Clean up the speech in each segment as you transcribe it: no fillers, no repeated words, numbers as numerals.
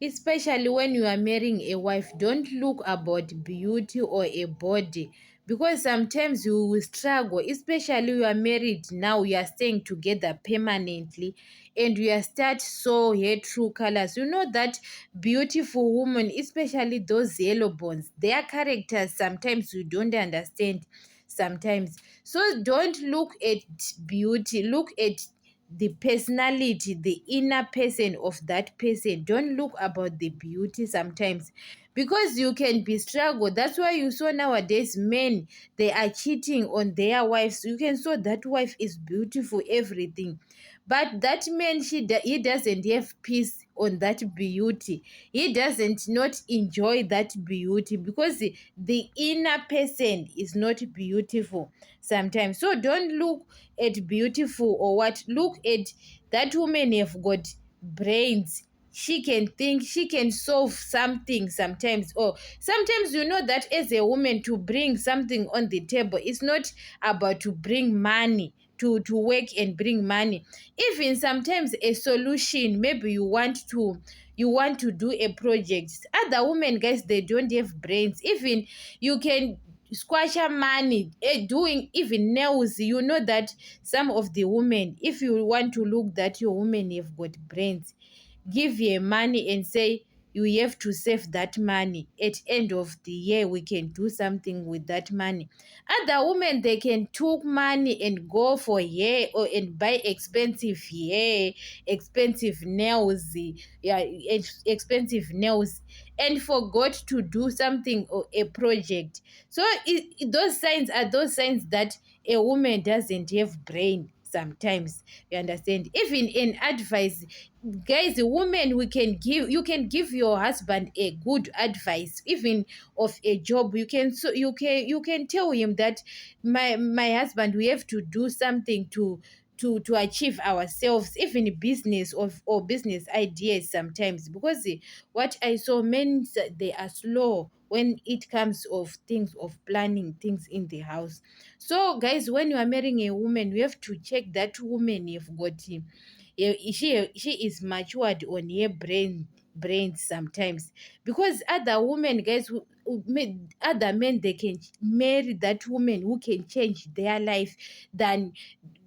Especially when you are marrying a wife, don't look about beauty or a body, because sometimes you will struggle. Especially you are married now, you are staying together permanently, and you are start so hair true colors. You know that beautiful woman, especially those yellow bones, their characters sometimes you don't understand sometimes. So don't look at beauty, look at the personality, the inner person of that person. Don't look about the beauty sometimes, because you can be struggle. That's why you saw nowadays men, they are cheating on their wives. You can saw that wife is beautiful, everything, but that man, he doesn't have peace on that beauty. He doesn't not enjoy that beauty, because the inner person is not beautiful sometimes. So don't look at beautiful or what. Look at that woman have got brains. She can think, she can solve something sometimes. Or sometimes, you know that as a woman, to bring something on the table, it's not about to bring money, to work and bring money. Even sometimes a solution, maybe you want to do a project. Other women, guys, they don't have brains. Even you can squash her money, doing even nails. You know that some of the women, if you want to look that your women have got brains, give you money and say you have to save that money. At end of the year, we can do something with that money. Other women, they can took money and go for hair, or and buy expensive hair, expensive nails, yeah, expensive nails, and forgot to do something or a project. So those signs are those signs that a woman doesn't have brain sometimes. You understand? Even in advice, guys, a woman, we can give, you can give your husband a good advice, even of a job. You can, so you can tell him that my husband, we have to do something to achieve ourselves, even business or business ideas sometimes. Because what I saw, men, they are slow when it comes of things of planning things in the house. So guys, when you are marrying a woman, you have to check that woman you've got him. She is matured on her brains sometimes. Because other women, guys, other men, they can marry that woman who can change their life. Than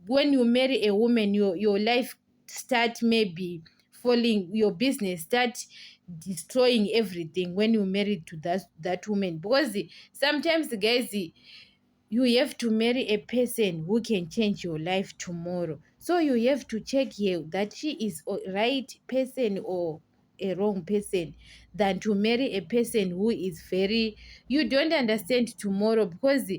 when you marry a woman, your life start maybe falling, your business start destroying everything when you married to that woman. Because sometimes, guys, you have to marry a person who can change your life tomorrow. So you have to check here that she is a right person or a wrong person, than to marry a person who is very, you don't understand tomorrow. Because